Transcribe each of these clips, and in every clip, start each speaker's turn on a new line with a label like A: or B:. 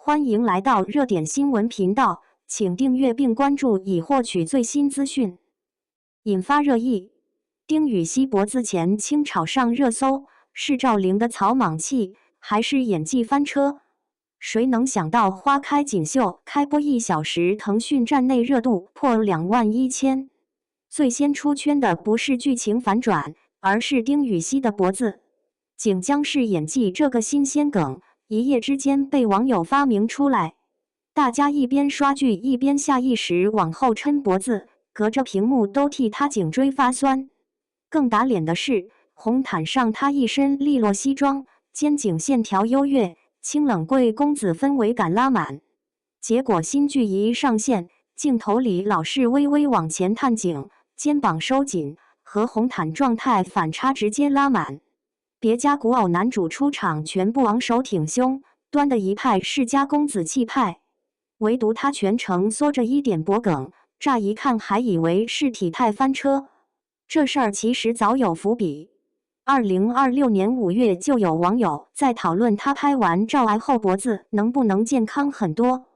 A: 欢迎来到热点新闻频道，请订阅并关注以获取最新资讯。引发热议，丁禹兮脖子前倾炒上热搜，是赵灵的草莽气，还是演技翻车？谁能想到花开锦绣开播1小时，腾讯站内热度破21000。最先出圈的不是剧情反转，而是丁禹兮的脖子。景江式演技这个新鲜梗，一夜之间被网友发明出来，大家一边刷剧一边下意识往后抻脖子，隔着屏幕都替他颈椎发酸。更打脸的是，红毯上他一身利落西装，肩颈线条优越，清冷贵公子氛围感拉满。结果新剧一上线，镜头里老是微微往前探颈，肩膀收紧，和红毯状态反差直接拉满。别家古偶男主出场全部昂首挺胸，端的一派世家公子气派，唯独他全程缩着一点脖梗，乍一看还以为是体态翻车。这事儿其实早有伏笔。2026年5月就有网友在讨论他拍完照癌后脖子能不能健康很多。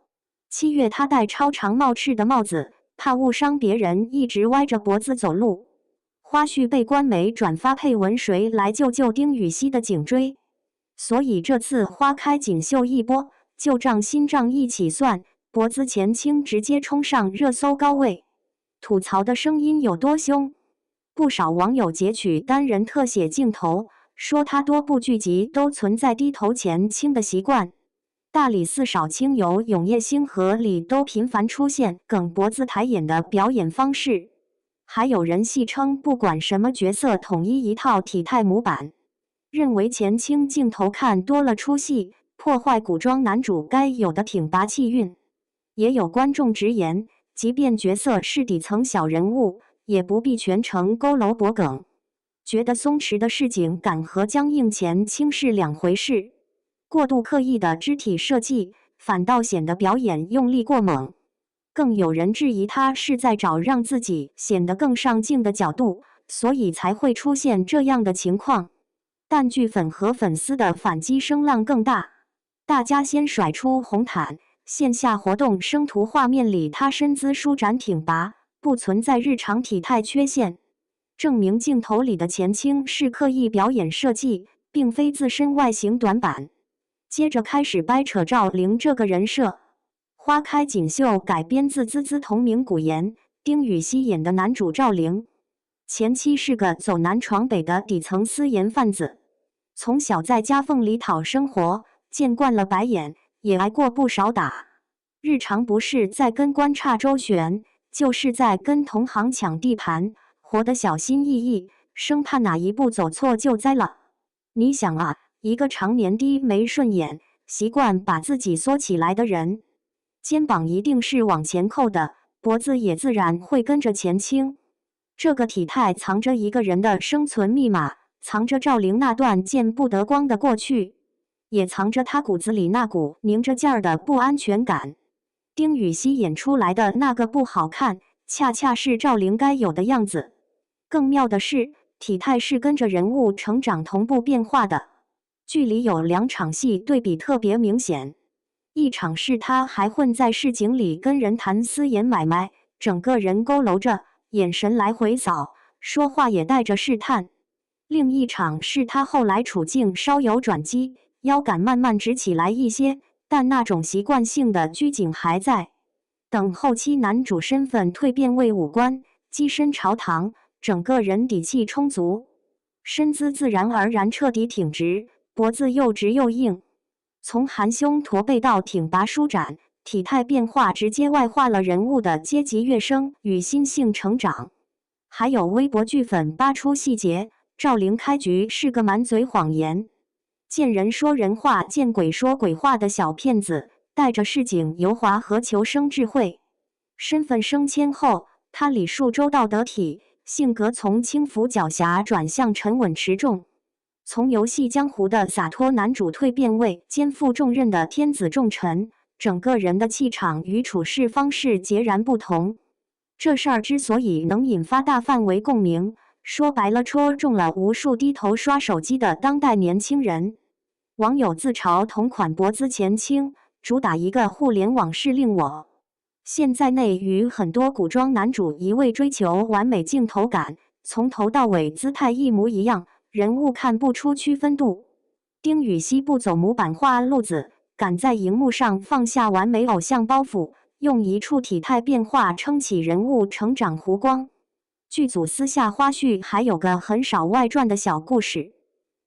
A: 7月他戴超长帽翅的帽子，怕误伤别人，一直歪着脖子走路。花絮被官媒转发配文谁来救救丁禹兮的颈椎，所以这次花开锦绣一波，旧账新账一起算，脖子前倾直接冲上热搜高位。吐槽的声音有多凶？不少网友截取单人特写镜头，说他多部剧集都存在低头前倾的习惯。大理寺少卿游永夜星河里都频繁出现梗脖子抬眼的表演方式。还有人戏称不管什么角色统一一套体态模板，认为前倾镜头看多了出戏，破坏古装男主该有的挺拔气韵。也有观众直言，即便角色是底层小人物，也不必全程佝偻脖梗。觉得松弛的市井感和僵硬前倾是两回事，过度刻意的肢体设计反倒显得表演用力过猛。更有人质疑他是在找让自己显得更上镜的角度，所以才会出现这样的情况。但剧粉和粉丝的反击声浪更大，大家先甩出红毯，线下活动生图画面里他身姿舒展挺拔，不存在日常体态缺陷，证明镜头里的前倾是刻意表演设计，并非自身外形短板。接着开始掰扯赵灵这个人设。花开锦绣改编自滋滋同名古言，丁禹兮演的男主赵灵，前妻是个走南闯北的底层私盐贩子，从小在夹缝里讨生活，见惯了白眼，也挨过不少打。日常不是在跟官差周旋，就是在跟同行抢地盘，活得小心翼翼，生怕哪一步走错就栽了。你想啊，一个常年低眉顺眼，习惯把自己缩起来的人，肩膀一定是往前扣的，脖子也自然会跟着前倾。这个体态藏着一个人的生存密码，藏着赵灵那段见不得光的过去，也藏着他骨子里那股拧着劲儿的不安全感。丁禹兮演出来的那个不好看，恰恰是赵灵该有的样子。更妙的是，体态是跟着人物成长同步变化的。剧里有2场戏对比特别明显。一场是他还混在市井里跟人谈私盐买卖，整个人佝偻着，眼神来回扫，说话也带着试探。另一场是他后来处境稍有转机，腰杆慢慢直起来一些，但那种习惯性的拘谨还在。等后期男主身份蜕变为武官，跻身朝堂，整个人底气充足，身姿自然而然彻底挺直，脖子又直又硬。从含胸驼背到挺拔舒展，体态变化直接外化了人物的阶级跃升与心性成长。还有微博剧粉扒出细节，赵灵开局是个满嘴谎言，见人说人话，见鬼说鬼话的小骗子，带着市井油滑和求生智慧。身份升迁后，他礼数周到得体，性格从轻浮狡黠转向沉稳持重。从游戏江湖的洒脱男主蜕变为肩负重任的天子重臣，整个人的气场与处事方式截然不同。这事儿之所以能引发大范围共鸣，说白了戳中了无数低头刷手机的当代年轻人。网友自嘲同款脖子前倾，主打一个互联网是令我现在内与很多古装男主一味追求完美镜头感，从头到尾姿态一模一样，人物看不出区分度。丁禹兮不走模板化路子，敢在荧幕上放下完美偶像包袱，用一处体态变化撑起人物成长弧光。剧组私下花絮还有个很少外传的小故事，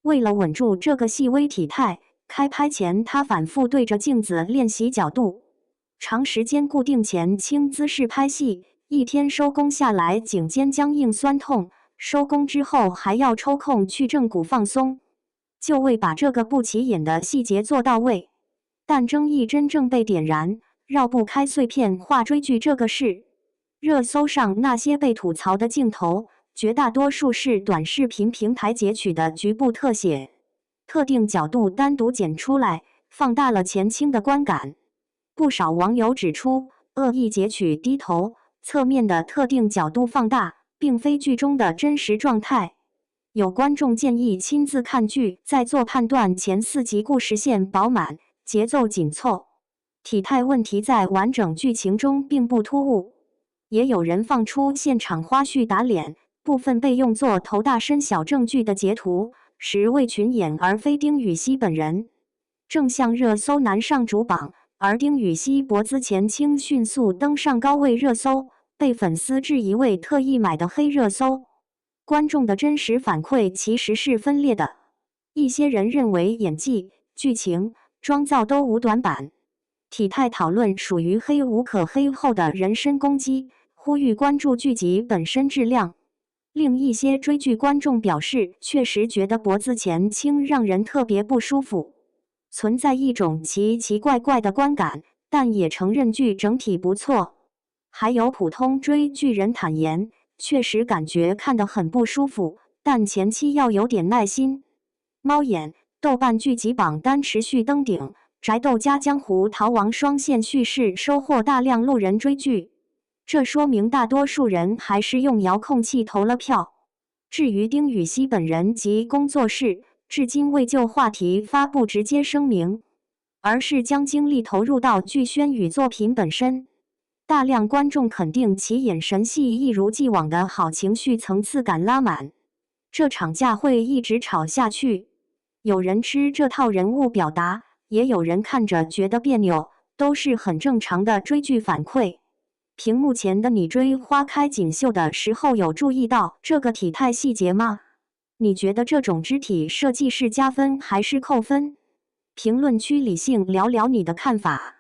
A: 为了稳住这个细微体态，开拍前他反复对着镜子练习角度，长时间固定前倾姿势拍戏，一天收工下来颈肩僵硬酸痛，收工之后还要抽空去正骨放松，就为把这个不起眼的细节做到位。但争议真正被点燃，绕不开碎片化追剧这个事。热搜上那些被吐槽的镜头，绝大多数是短视频平台截取的局部特写，特定角度单独剪出来，放大了前倾的观感。不少网友指出，恶意截取低头、侧面的特定角度放大，并非剧中的真实状态。有观众建议亲自看剧再做判断。前4集故事线饱满，节奏紧凑，体态问题在完整剧情中并不突兀。也有人放出现场花絮打脸，部分被用作头大身小证据的截图，实为群演而非丁禹兮本人。正向热搜难上主榜，而丁禹兮脖子前倾迅速登上高位热搜，被粉丝质疑为特意买的黑热搜。观众的真实反馈其实是分裂的，一些人认为演技、剧情、妆造都无短板，体态讨论属于黑无可黑后的人身攻击，呼吁关注剧集本身质量。另一些追剧观众表示，确实觉得脖子前倾让人特别不舒服，存在一种奇奇怪怪的观感，但也承认剧整体不错。还有普通追剧人坦言，确实感觉看得很不舒服，但前期要有点耐心。猫眼、豆瓣剧集榜单持续登顶，宅斗加江湖逃亡双线叙事收获大量路人追剧，这说明大多数人还是用遥控器投了票。至于丁禹兮本人及工作室，至今未就话题发布直接声明，而是将精力投入到剧宣与作品本身。大量观众肯定其眼神戏一如既往的好，情绪层次感拉满，这场架会一直吵下去。有人吃这套人物表达，也有人看着觉得别扭，都是很正常的追剧反馈。屏幕前的你追花开锦绣的时候有注意到这个体态细节吗？你觉得这种肢体设计是加分还是扣分？评论区理性聊聊你的看法。